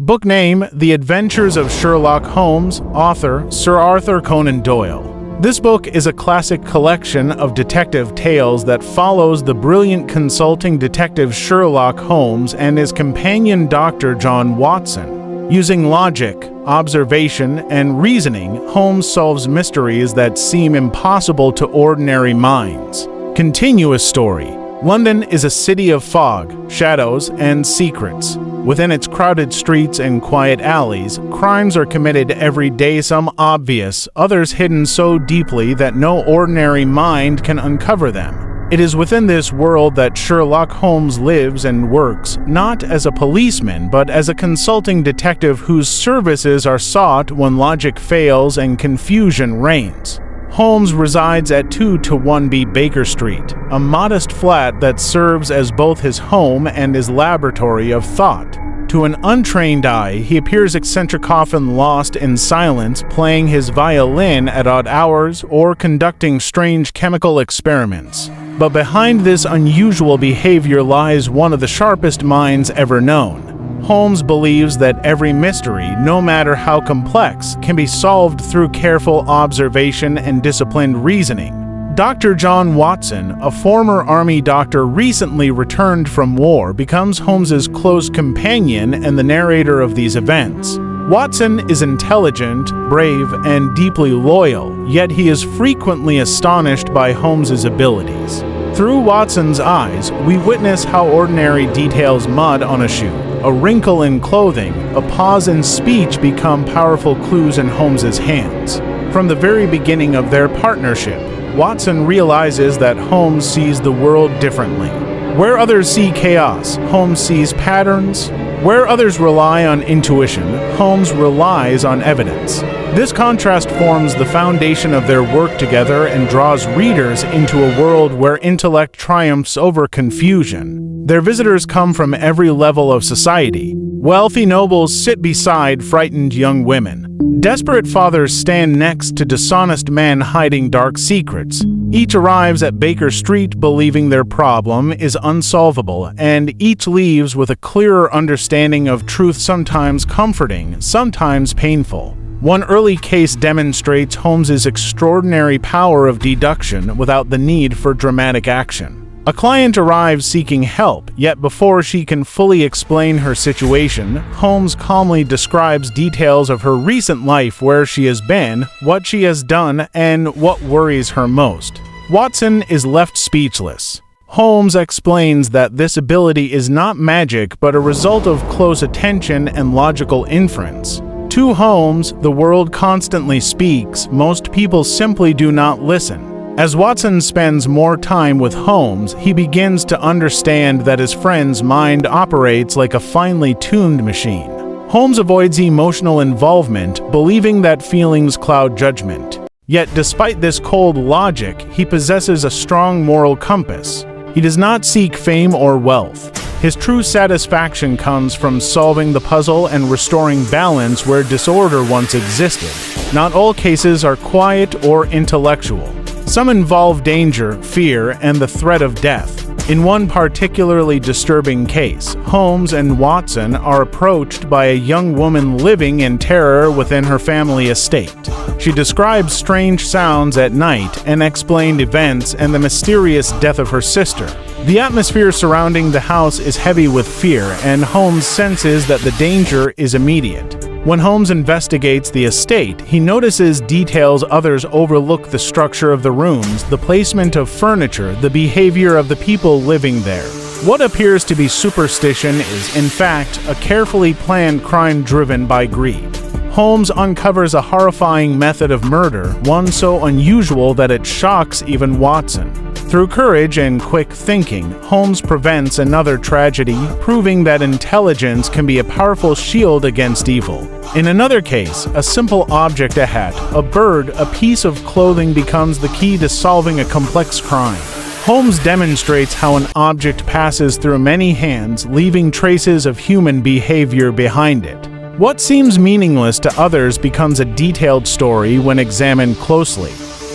Book name: The Adventures of Sherlock Holmes. Author: Sir Arthur Conan Doyle. This book is a classic collection of detective tales that follows the brilliant consulting detective Sherlock Holmes and his companion Dr. John Watson. Using logic, observation, and reasoning, Holmes solves mysteries that seem impossible to ordinary minds. Continuous story. London is a city of fog, shadows, and secrets. Within its crowded streets and quiet alleys, crimes are committed every day, some obvious, others hidden so deeply that no ordinary mind can uncover them. It is within this world that Sherlock Holmes lives and works, not as a policeman, but as a consulting detective whose services are sought when logic fails and confusion reigns. Holmes resides at 2-1B Baker Street, a modest flat that serves as both his home and his laboratory of thought. To an untrained eye, he appears eccentric, often lost in silence, playing his violin at odd hours or conducting strange chemical experiments. But behind this unusual behavior lies one of the sharpest minds ever known. Holmes believes that every mystery, no matter how complex, can be solved through careful observation and disciplined reasoning. Dr. John Watson, a former Army doctor recently returned from war, becomes Holmes's close companion and the narrator of these events. Watson is intelligent, brave, and deeply loyal, yet he is frequently astonished by Holmes's abilities. Through Watson's eyes, we witness how ordinary details: mud on a shoe, a wrinkle in clothing, a pause in speech become powerful clues in Holmes's hands. From the very beginning of their partnership, Watson realizes that Holmes sees the world differently. Where others see chaos, Holmes sees patterns. Where others rely on intuition, Holmes relies on evidence. This contrast forms the foundation of their work together and draws readers into a world where intellect triumphs over confusion. Their visitors come from every level of society. Wealthy nobles sit beside frightened young women. Desperate fathers stand next to dishonest men hiding dark secrets. Each arrives at Baker Street believing their problem is unsolvable, and each leaves with a clearer understanding of truth, sometimes comforting, sometimes painful. One early case demonstrates Holmes's extraordinary power of deduction without the need for dramatic action. A client arrives seeking help, yet before she can fully explain her situation, Holmes calmly describes details of her recent life, where she has been, what she has done, and what worries her most. Watson is left speechless. Holmes explains that this ability is not magic, but a result of close attention and logical inference. To Holmes, the world constantly speaks, most people simply do not listen. As Watson spends more time with Holmes, he begins to understand that his friend's mind operates like a finely tuned machine. Holmes avoids emotional involvement, believing that feelings cloud judgment. Yet, despite this cold logic, he possesses a strong moral compass. He does not seek fame or wealth. His true satisfaction comes from solving the puzzle and restoring balance where disorder once existed. Not all cases are quiet or intellectual. Some involve danger, fear, and the threat of death. In one particularly disturbing case, Holmes and Watson are approached by a young woman living in terror within her family estate. She describes strange sounds at night and explained events and the mysterious death of her sister. The atmosphere surrounding the house is heavy with fear, and Holmes senses that the danger is immediate. When Holmes investigates the estate, he notices details others overlook: the structure of the rooms, the placement of furniture, the behavior of the people living there. What appears to be superstition is, in fact, a carefully planned crime driven by greed. Holmes uncovers a horrifying method of murder, one so unusual that it shocks even Watson. Through courage and quick thinking, Holmes prevents another tragedy, proving that intelligence can be a powerful shield against evil. In another case, a simple object, a hat, a bird, a piece of clothing becomes the key to solving a complex crime. Holmes demonstrates how an object passes through many hands, leaving traces of human behavior behind it. What seems meaningless to others becomes a detailed story when examined closely.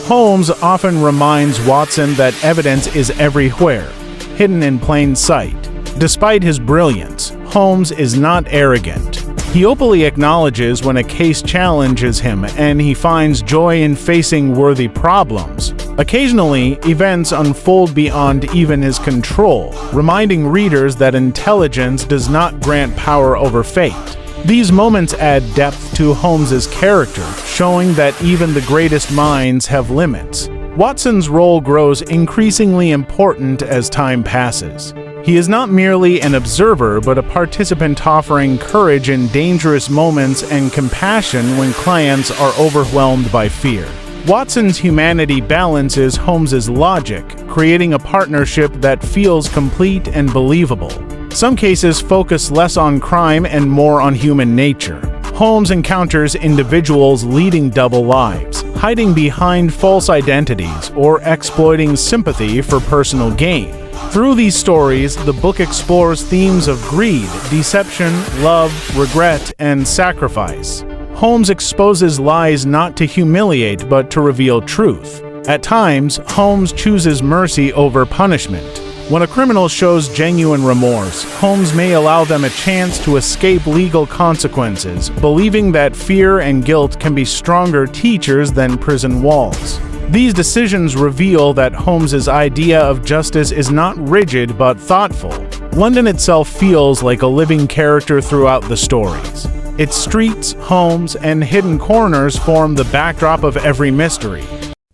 Holmes often reminds Watson that evidence is everywhere, hidden in plain sight. Despite his brilliance, Holmes is not arrogant. He openly acknowledges when a case challenges him, and he finds joy in facing worthy problems. Occasionally, events unfold beyond even his control, reminding readers that intelligence does not grant power over fate. These moments add depth to Holmes's character, showing that even the greatest minds have limits. Watson's role grows increasingly important as time passes. He is not merely an observer, but a participant offering courage in dangerous moments and compassion when clients are overwhelmed by fear. Watson's humanity balances Holmes's logic, creating a partnership that feels complete and believable. Some cases focus less on crime and more on human nature. Holmes encounters individuals leading double lives, hiding behind false identities, or exploiting sympathy for personal gain. Through these stories, the book explores themes of greed, deception, love, regret, and sacrifice. Holmes exposes lies not to humiliate but to reveal truth. At times, Holmes chooses mercy over punishment. When a criminal shows genuine remorse, Holmes may allow them a chance to escape legal consequences, believing that fear and guilt can be stronger teachers than prison walls. These decisions reveal that Holmes's idea of justice is not rigid but thoughtful. London itself feels like a living character throughout the stories. Its streets, homes, and hidden corners form the backdrop of every mystery.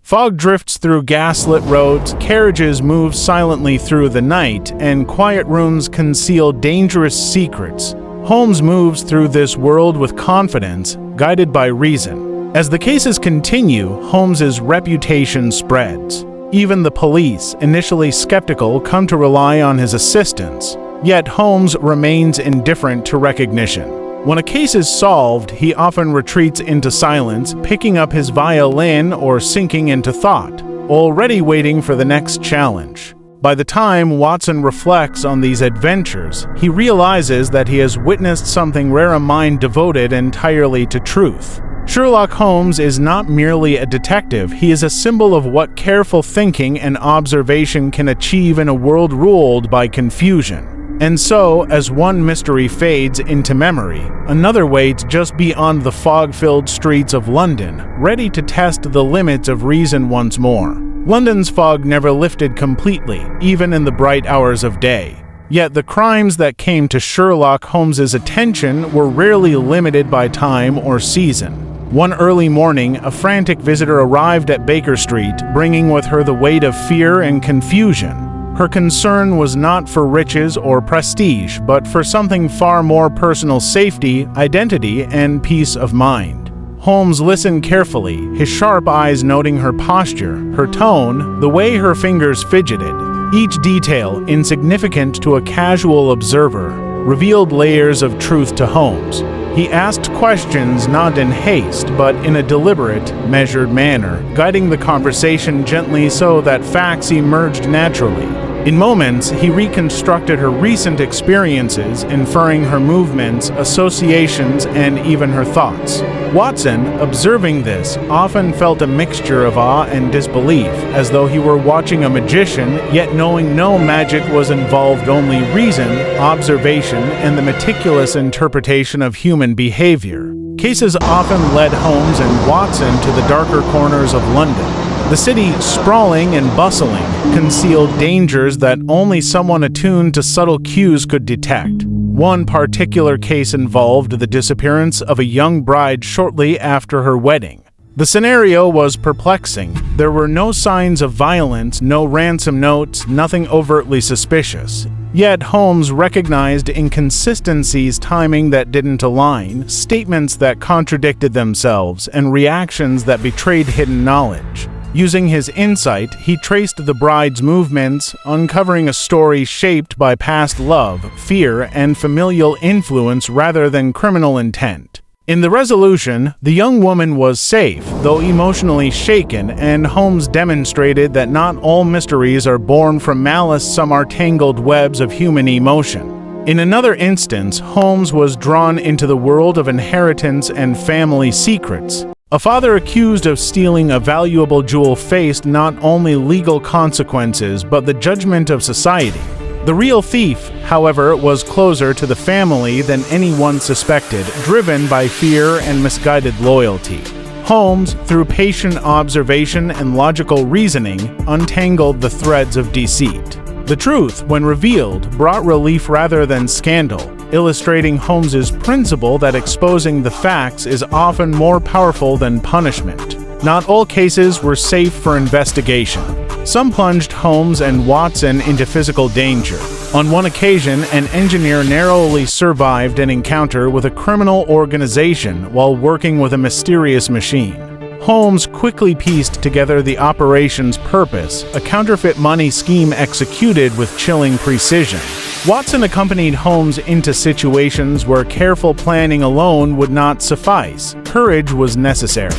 Fog drifts through gaslit roads, carriages move silently through the night, and quiet rooms conceal dangerous secrets. Holmes moves through this world with confidence, guided by reason. As the cases continue, Holmes's reputation spreads. Even the police, initially skeptical, come to rely on his assistance. Yet Holmes remains indifferent to recognition. When a case is solved, he often retreats into silence, picking up his violin or sinking into thought, already waiting for the next challenge. By the time Watson reflects on these adventures, he realizes that he has witnessed something rare, a mind devoted entirely to truth. Sherlock Holmes is not merely a detective, he is a symbol of what careful thinking and observation can achieve in a world ruled by confusion. And so, as one mystery fades into memory, another waits just beyond the fog-filled streets of London, ready to test the limits of reason once more. London's fog never lifted completely, even in the bright hours of day. Yet the crimes that came to Sherlock Holmes's attention were rarely limited by time or season. One early morning, a frantic visitor arrived at Baker Street, bringing with her the weight of fear and confusion. Her concern was not for riches or prestige, but for something far more personal: safety, identity, and peace of mind. Holmes listened carefully, his sharp eyes noting her posture, her tone, the way her fingers fidgeted. Each detail, insignificant to a casual observer, revealed layers of truth to Holmes. He asked questions not in haste, but in a deliberate, measured manner, guiding the conversation gently so that facts emerged naturally. In moments, he reconstructed her recent experiences, inferring her movements, associations, and even her thoughts. Watson, observing this, often felt a mixture of awe and disbelief, as though he were watching a magician, yet knowing no magic was involved, only reason, observation, and the meticulous interpretation of human behavior. Cases often led Holmes and Watson to the darker corners of London. The city, sprawling and bustling, concealed dangers that only someone attuned to subtle cues could detect. One particular case involved the disappearance of a young bride shortly after her wedding. The scenario was perplexing. There were no signs of violence, no ransom notes, nothing overtly suspicious. Yet Holmes recognized inconsistencies, timing that didn't align, statements that contradicted themselves, and reactions that betrayed hidden knowledge. Using his insight, he traced the bride's movements, uncovering a story shaped by past love, fear, and familial influence rather than criminal intent. In the resolution, the young woman was safe, though emotionally shaken, and Holmes demonstrated that not all mysteries are born from malice, some are tangled webs of human emotion. In another instance, Holmes was drawn into the world of inheritance and family secrets. A father accused of stealing a valuable jewel faced not only legal consequences but the judgment of society. The real thief, however, was closer to the family than anyone suspected, driven by fear and misguided loyalty. Holmes, through patient observation and logical reasoning, untangled the threads of deceit. The truth, when revealed, brought relief rather than scandal, illustrating Holmes's principle that exposing the facts is often more powerful than punishment. Not all cases were safe for investigation. Some plunged Holmes and Watson into physical danger. On one occasion, an engineer narrowly survived an encounter with a criminal organization while working with a mysterious machine. Holmes quickly pieced together the operation's purpose, a counterfeit money scheme executed with chilling precision. Watson accompanied Holmes into situations where careful planning alone would not suffice. Courage was necessary.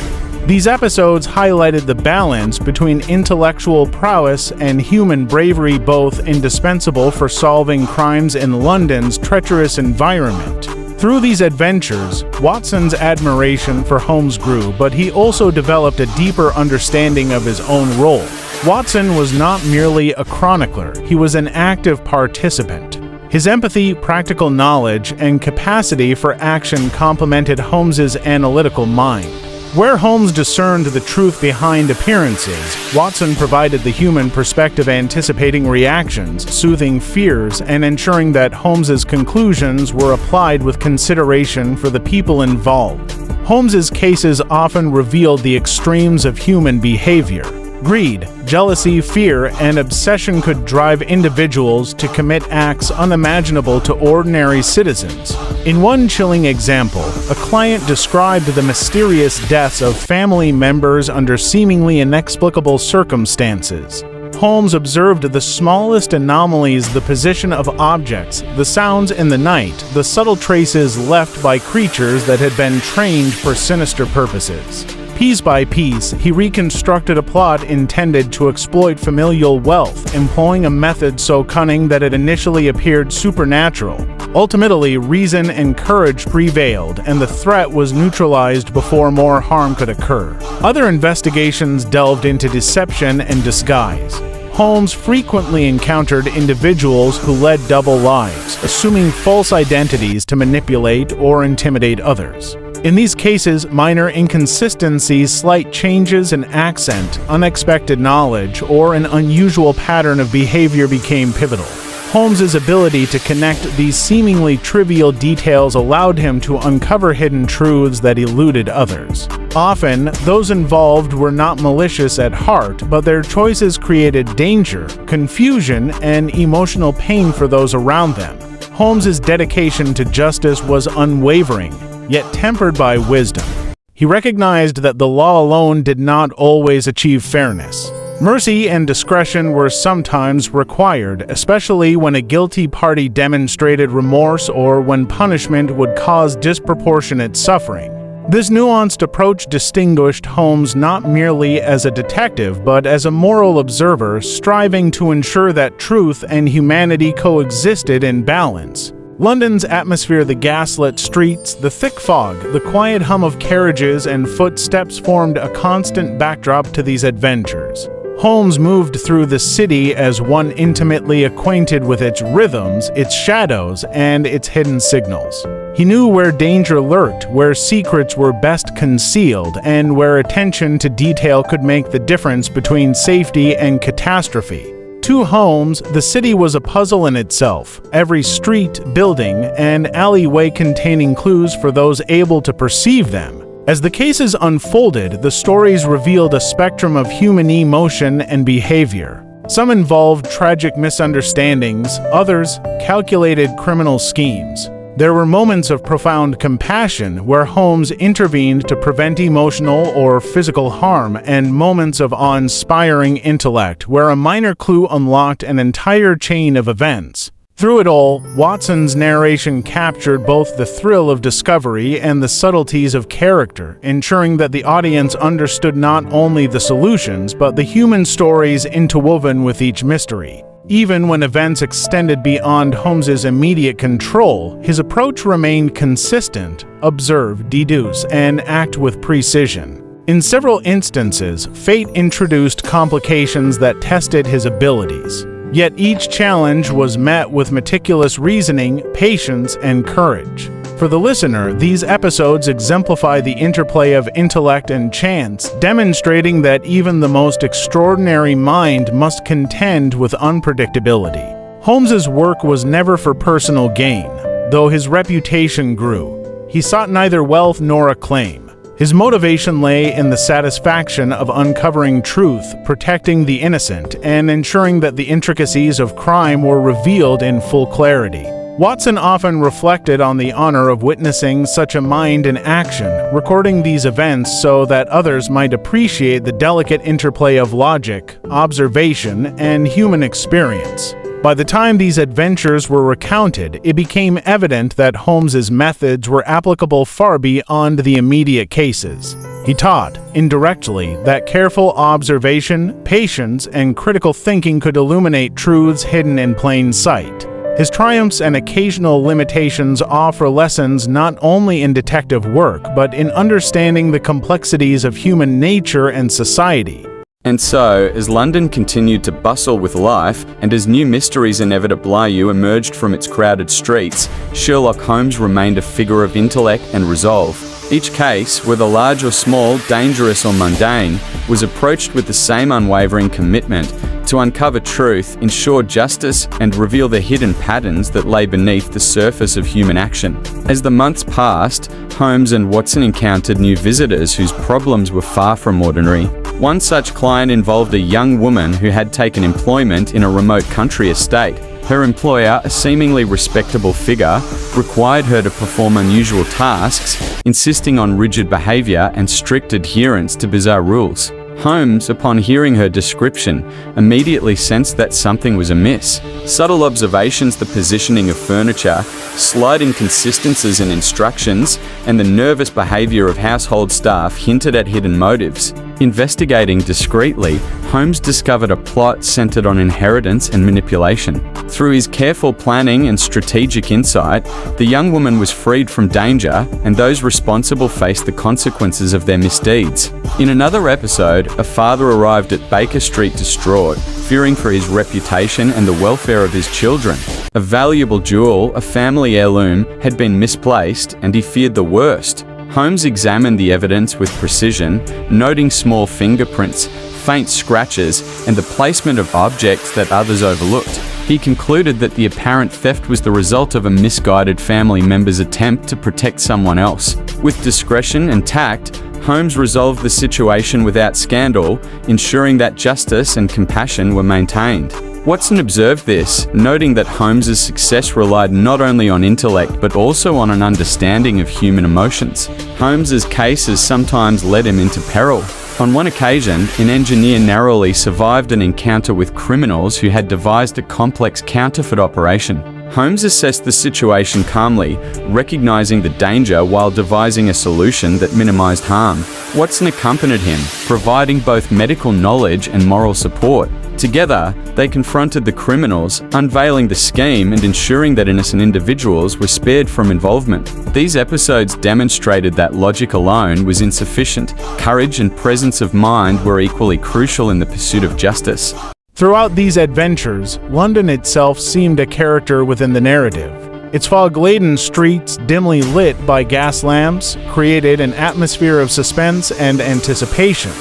These episodes highlighted the balance between intellectual prowess and human bravery, both indispensable for solving crimes in London's treacherous environment. Through these adventures, Watson's admiration for Holmes grew, but he also developed a deeper understanding of his own role. Watson was not merely a chronicler, he was an active participant. His empathy, practical knowledge, and capacity for action complemented Holmes's analytical mind. Where Holmes discerned the truth behind appearances, Watson provided the human perspective, anticipating reactions, soothing fears, and ensuring that Holmes's conclusions were applied with consideration for the people involved. Holmes's cases often revealed the extremes of human behavior. Greed, jealousy, fear, and obsession could drive individuals to commit acts unimaginable to ordinary citizens. In one chilling example, a client described the mysterious deaths of family members under seemingly inexplicable circumstances. Holmes observed the smallest anomalies, the position of objects, the sounds in the night, the subtle traces left by creatures that had been trained for sinister purposes. Piece by piece, he reconstructed a plot intended to exploit familial wealth, employing a method so cunning that it initially appeared supernatural. Ultimately, reason and courage prevailed, and the threat was neutralized before more harm could occur. Other investigations delved into deception and disguise. Holmes frequently encountered individuals who led double lives, assuming false identities to manipulate or intimidate others. In these cases, minor inconsistencies, slight changes in accent, unexpected knowledge, or an unusual pattern of behavior became pivotal. Holmes's ability to connect these seemingly trivial details allowed him to uncover hidden truths that eluded others. Often, those involved were not malicious at heart, but their choices created danger, confusion, and emotional pain for those around them. Holmes's dedication to justice was unwavering, yet tempered by wisdom. He recognized that the law alone did not always achieve fairness. Mercy and discretion were sometimes required, especially when a guilty party demonstrated remorse or when punishment would cause disproportionate suffering. This nuanced approach distinguished Holmes not merely as a detective, but as a moral observer, striving to ensure that truth and humanity coexisted in balance. London's atmosphere, the gaslit streets, the thick fog, the quiet hum of carriages and footsteps formed a constant backdrop to these adventures. Holmes moved through the city as one intimately acquainted with its rhythms, its shadows, and its hidden signals. He knew where danger lurked, where secrets were best concealed, and where attention to detail could make the difference between safety and catastrophe. To Holmes, the city was a puzzle in itself, every street, building, and alleyway containing clues for those able to perceive them. As the cases unfolded, the stories revealed a spectrum of human emotion and behavior. Some involved tragic misunderstandings, others calculated criminal schemes. There were moments of profound compassion where Holmes intervened to prevent emotional or physical harm, and moments of awe-inspiring intellect where a minor clue unlocked an entire chain of events. Through it all, Watson's narration captured both the thrill of discovery and the subtleties of character, ensuring that the audience understood not only the solutions but the human stories interwoven with each mystery. Even when events extended beyond Holmes's immediate control, his approach remained consistent: observe, deduce, and act with precision. In several instances, fate introduced complications that tested his abilities. Yet each challenge was met with meticulous reasoning, patience, and courage. For the listener, these episodes exemplify the interplay of intellect and chance, demonstrating that even the most extraordinary mind must contend with unpredictability. Holmes's work was never for personal gain, though his reputation grew. He sought neither wealth nor acclaim. His motivation lay in the satisfaction of uncovering truth, protecting the innocent, and ensuring that the intricacies of crime were revealed in full clarity. Watson often reflected on the honor of witnessing such a mind in action, recording these events so that others might appreciate the delicate interplay of logic, observation, and human experience. By the time these adventures were recounted, it became evident that Holmes's methods were applicable far beyond the immediate cases. He taught, indirectly, that careful observation, patience, and critical thinking could illuminate truths hidden in plain sight. His triumphs and occasional limitations offer lessons not only in detective work, but in understanding the complexities of human nature and society. And so, as London continued to bustle with life, and as new mysteries inevitably emerged from its crowded streets, Sherlock Holmes remained a figure of intellect and resolve. Each case, whether large or small, dangerous or mundane, was approached with the same unwavering commitment to uncover truth, ensure justice, and reveal the hidden patterns that lay beneath the surface of human action. As the months passed, Holmes and Watson encountered new visitors whose problems were far from ordinary. One such client involved a young woman who had taken employment in a remote country estate. Her employer, a seemingly respectable figure, required her to perform unusual tasks, insisting on rigid behavior and strict adherence to bizarre rules. Holmes, upon hearing her description, immediately sensed that something was amiss. Subtle observations, the positioning of furniture, slight inconsistencies in instructions, and the nervous behavior of household staff hinted at hidden motives. Investigating discreetly, Holmes discovered a plot centered on inheritance and manipulation. Through his careful planning and strategic insight, the young woman was freed from danger, and those responsible faced the consequences of their misdeeds. In another episode, a father arrived at Baker Street distraught, fearing for his reputation and the welfare of his children. A valuable jewel, a family heirloom, had been misplaced, and he feared the worst. Holmes examined the evidence with precision, noting small fingerprints, faint scratches, and the placement of objects that others overlooked. He concluded that the apparent theft was the result of a misguided family member's attempt to protect someone else. With discretion and tact, Holmes resolved the situation without scandal, ensuring that justice and compassion were maintained. Watson observed this, noting that Holmes's success relied not only on intellect but also on an understanding of human emotions. Holmes's cases sometimes led him into peril. On one occasion, an engineer narrowly survived an encounter with criminals who had devised a complex counterfeit operation. Holmes assessed the situation calmly, recognizing the danger while devising a solution that minimized harm. Watson accompanied him, providing both medical knowledge and moral support. Together, they confronted the criminals, unveiling the scheme and ensuring that innocent individuals were spared from involvement. These episodes demonstrated that logic alone was insufficient. Courage and presence of mind were equally crucial in the pursuit of justice. Throughout these adventures, London itself seemed a character within the narrative. Its fog-laden streets, dimly lit by gas lamps, created an atmosphere of suspense and anticipation.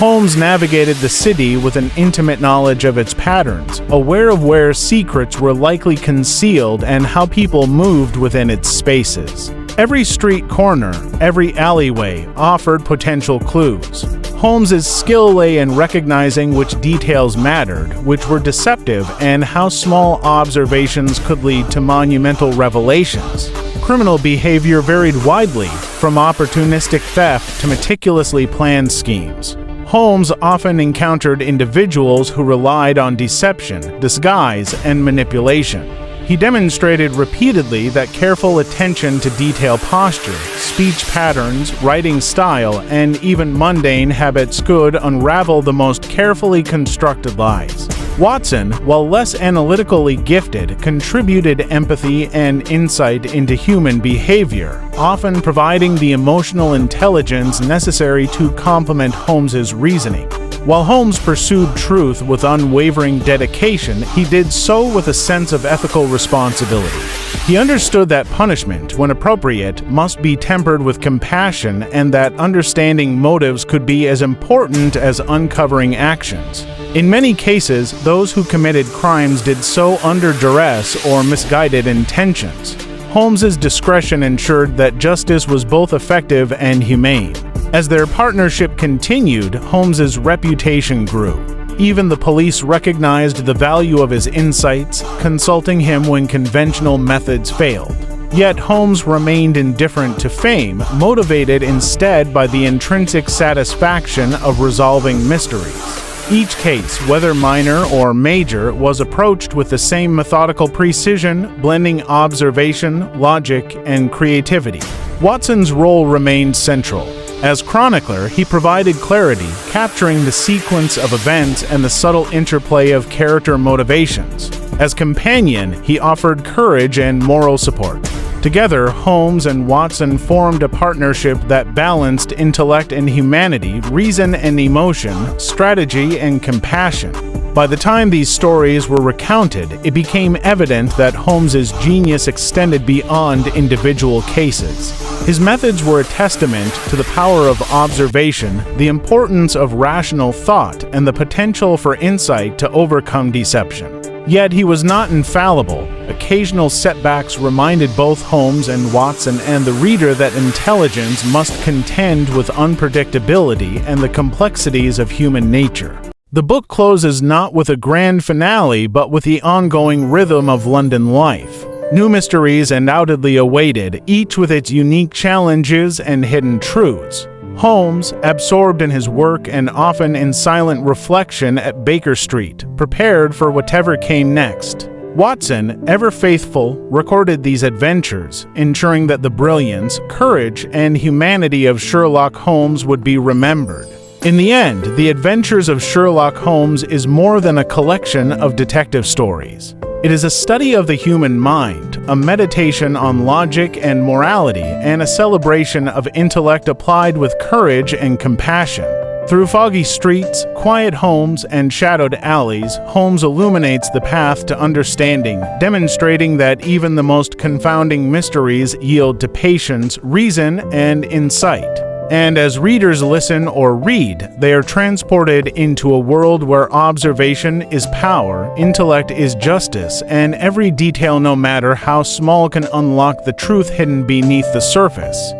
Holmes navigated the city with an intimate knowledge of its patterns, aware of where secrets were likely concealed and how people moved within its spaces. Every street corner, every alleyway offered potential clues. Holmes's skill lay in recognizing which details mattered, which were deceptive, and how small observations could lead to monumental revelations. Criminal behavior varied widely, from opportunistic theft to meticulously planned schemes. Holmes often encountered individuals who relied on deception, disguise, and manipulation. He demonstrated repeatedly that careful attention to detail posture, speech patterns, writing style, and even mundane habits could unravel the most carefully constructed lies. Watson, while less analytically gifted, contributed empathy and insight into human behavior, often providing the emotional intelligence necessary to complement Holmes's reasoning. While Holmes pursued truth with unwavering dedication, he did so with a sense of ethical responsibility. He understood that punishment, when appropriate, must be tempered with compassion, and that understanding motives could be as important as uncovering actions. In many cases, those who committed crimes did so under duress or misguided intentions. Holmes's discretion ensured that justice was both effective and humane. As their partnership continued, Holmes's reputation grew. Even the police recognized the value of his insights, consulting him when conventional methods failed. Yet Holmes remained indifferent to fame, motivated instead by the intrinsic satisfaction of resolving mysteries. Each case, whether minor or major, was approached with the same methodical precision, blending observation, logic, and creativity. Watson's role remained central. As chronicler, he provided clarity, capturing the sequence of events and the subtle interplay of character motivations. As companion, he offered courage and moral support. Together, Holmes and Watson formed a partnership that balanced intellect and humanity, reason and emotion, strategy and compassion. By the time these stories were recounted, it became evident that Holmes's genius extended beyond individual cases. His methods were a testament to the power of observation, the importance of rational thought, and the potential for insight to overcome deception. Yet he was not infallible. Occasional setbacks reminded both Holmes and Watson and the reader that intelligence must contend with unpredictability and the complexities of human nature. The book closes not with a grand finale, but with the ongoing rhythm of London life. New mysteries undoubtedly awaited, each with its unique challenges and hidden truths. Holmes, absorbed in his work and often in silent reflection at Baker Street, prepared for whatever came next. Watson, ever faithful, recorded these adventures, ensuring that the brilliance, courage, and humanity of Sherlock Holmes would be remembered. In the end, The Adventures of Sherlock Holmes is more than a collection of detective stories. It is a study of the human mind, a meditation on logic and morality, and a celebration of intellect applied with courage and compassion. Through foggy streets, quiet homes, and shadowed alleys, Holmes illuminates the path to understanding, demonstrating that even the most confounding mysteries yield to patience, reason, and insight. And as readers listen or read, they are transported into a world where observation is power, intellect is justice, and every detail, no matter how small, can unlock the truth hidden beneath the surface.